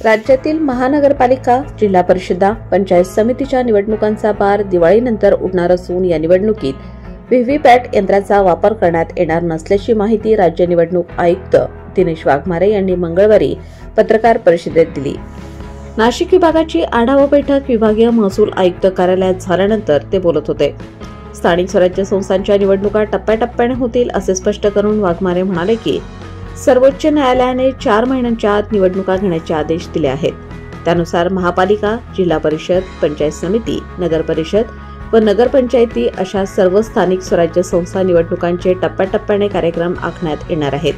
राज्यातील महानगरपालिका, जिल्हा परिषदा, पंचायत समितीच्या निवडणुकांचा पार दिवाळीनंतर उडणार असून या निवडणुकीत व्हीव्हीपॅट यंत्राचा वापर करण्यात येणार नसल्याची माहिती राज्य निवडणूक आयुक्त दिनेश वाघमारे यांनी मंगळवारी पत्रकार परिषदेत दिली। नाशिक विभागाची आढावा बैठक विभागीय महसूल आयुक्त कार्यालयात झाल्यानंतर ते बोलत होते। स्थानिक स्वराज्य संस्थांच्या निवडणुका टप्प्याटप्प्याने होतील असे स्पष्ट करून वाघमारे म्हणाले की सर्वोच्च न्यायालयाने 4 महिन्यांच्या आत निवडणुका घेण्याचे आदेश दिले आहेत। त्यानुसार महापालिका, जिल्हा परिषद, पंचायत समिती, नगर परिषद व नगरपंचायती अशा सर्व स्थानिक स्वराज्य संस्था निवडणुकांचे टप्प्याटप्प्याने कार्यक्रम आखण्यात येणार आहेत।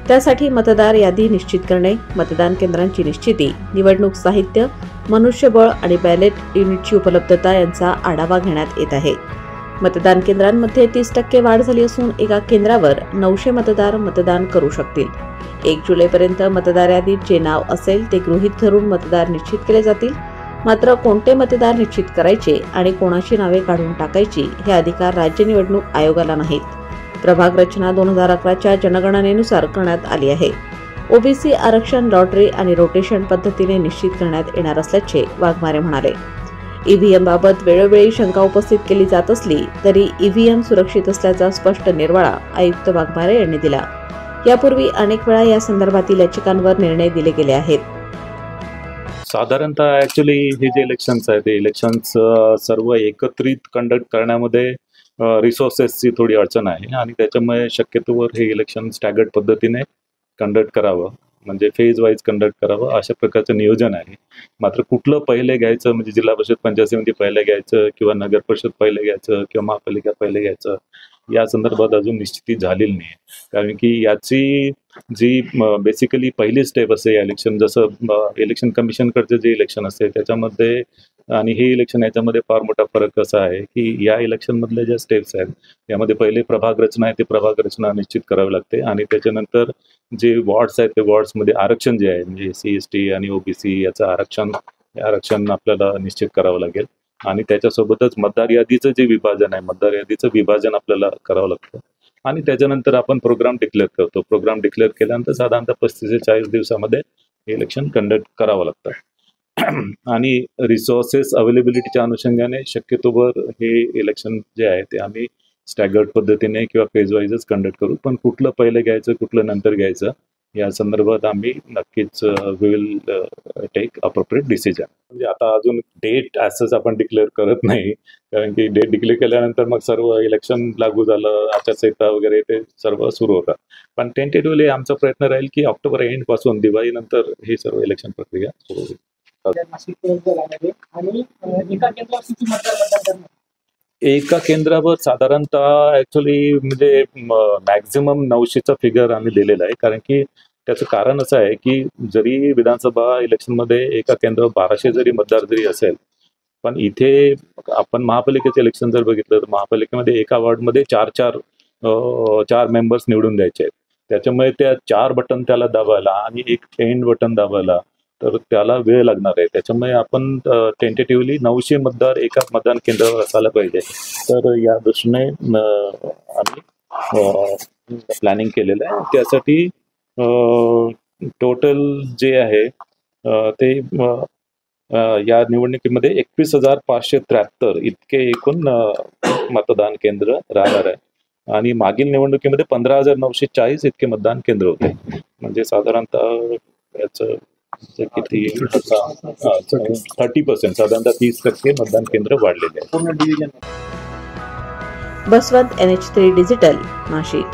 त्यासाठी मतदार यादी निश्चित करणे, मतदान केंद्रांची निश्चिती, निवडणूक साहित्य, मनुष्यबळ आणि बॅलेट युनिटची उपलब्धता यांचा आढावा घेण्यात येत आहे। मतदान केंद्रांमध्ये 30% वाढ झाली असून एका केंद्रावर 900 मतदार मतदान करू शकतील। 1 जुलैपर्यंत मतदार यादीत जे नाव असेल ते गृहीत धरून मतदार निश्चित केले जातील। मात्र कोणते मतदार निश्चित करायचे आणि कोणाची नावे काढून टाकायची हे अधिकार राज्य निवडणूक आयोगाला नाहीत। प्रभाग रचना 2011च्या जनगणनेनुसार करण्यात आली आहे। ओबीसी आरक्षण लॉटरी आणि रोटेशन पद्धतीने निश्चित करण्यात येणार असल्याचे वाघमारे म्हणाले। ईव्हीएम बाबत वेळोवेळी शंका उपस्थित केली जात असली तरी ईव्हीएम सुरक्षित असल्याचा स्पष्ट निर्वाळा आयुक्त वाघमारे यांनी दिला। यापूर्वी अनेक वेळा या संदर्भातील याचिकांवर निर्णय दिले गेले आहेत। साधारणतः ऍक्च्युअली हे जे इलेक्शन्स आहेत ते इलेक्शन्स सर्व एकत्रित कंडक्ट करण्यामध्ये रिसोर्सेसची थोडी अडचण आहे आणि त्याच्यामुळे शक्यतोवर हे इलेक्शन स्टॅगर्ड पद्धतीने कंडक्ट करावं, म्हणजे फेज वाईज कंडक्ट करावं अशा प्रकारचं नियोजन आहे। मात्र कुठलं पहिले घ्यायचं, म्हणजे जिल्हा परिषद, पंचायत समिती पहिले घ्यायचं किंवा नगर परिषद पहिले घ्यायचं किंवा महापालिका पहिले घ्यायचं या संदर्भात अजून निश्चिती झालेली नाही। कारण की याची जी बेसिकली पहिली स्टेप असते या इलेक्शन, जसं इलेक्शन कमिशनकडचं जे इलेक्शन असते त्याच्यामध्ये आणि हे इलेक्शन याच्यामध्ये फार मोठा फरक असा आहे की या इलेक्शनमधल्या ज्या स्टेप्स आहेत यामध्ये पहिले प्रभाग रचना आहे ते प्रभाग रचना निश्चित करावी लागते आणि त्याच्यानंतर जे वॉर्ड्स आहेत ते वॉर्ड्समध्ये आरक्षण जे आहे म्हणजे SC, ST आणि OBC याचं आरक्षण आपल्याला निश्चित करावं लागेल आणि त्याच्यासोबतच मतदार यादीचं जे विभाजन आहे, मतदार यादीचं विभाजन आपल्याला करावं लागतं आणि त्याच्यानंतर आपण प्रोग्राम डिक्लेअर करतो। प्रोग्राम डिक्लेअर केल्यानंतर साधारणतः 35 ते 40 दिवसामध्ये हे इलेक्शन कंडक्ट करावं लागतं आणि रिसोर्सेस अवेलेबिलिटीच्या अनुषंगाने शक्यतोवर हे इलेक्शन जे आहे ते आम्ही स्टॅगर्ड पद्धतीने किंवा फेज वाईजच कंडक्ट करू, पण कुठलं पहिले घ्यायचं कुठलं नंतर घ्यायचं या संदर्भात आम्ही नक्कीच विल टेक अप्रोप्रिएट डिसिजन। म्हणजे आता अजून डेट ॲज आपण डिक्लेअर करत नाही, कारण की डेट डिक्लेअर केल्यानंतर मग सर्व इलेक्शन लागू झालं, आचारसंहिता वगैरे ते सर्व सुरू होतं। पण टेंटेटिव्हली आमचा प्रयत्न राहील की ऑक्टोबर एंड पासून दिवाळीनंतर ही सर्व इलेक्शन प्रक्रिया सुरू होईल। एका केंद्रावर साधारणतः ऍक्च्युअली म्हणजे मॅक्झिमम 900चा फिगर आम्ही दिलेला आहे, कारण की त्याचं कारण असं आहे की जरी विधानसभा इलेक्शनमध्ये एका केंद्रावर 1200 जरी मतदार जरी असेल, पण इथे आपण महापालिकेचं इलेक्शन जर बघितलं तर महापालिकेमध्ये एका वॉर्डमध्ये 4 मेंबर्स निवडून द्यायचे आहेत। त्याच्यामुळे त्या 4 बटन त्याला दाबायला आणि एक एंड बटन दाबायला तर त्याला वेळ लागणार आहे। त्याच्यामुळे आपण टेंटेटिव्हली 900 मतदार एका मतदान केंद्रावर असायला पाहिजे, तर या दृष्टीने आम्ही प्लॅनिंग केलेलं आहे। त्यासाठी टोटल जे आहे ते या निवडणुकीमध्ये 21,573 इतके एकूण मतदान केंद्र राहणार आहे आणि मागील निवडणुकीमध्ये 15,940 इतके मतदान केंद्र होते। म्हणजे साधारणतः याचं किती 30%, साधारणतः 30% मतदान केंद्र वाढलेले आहे। Baswant NH3 digital, Nashik.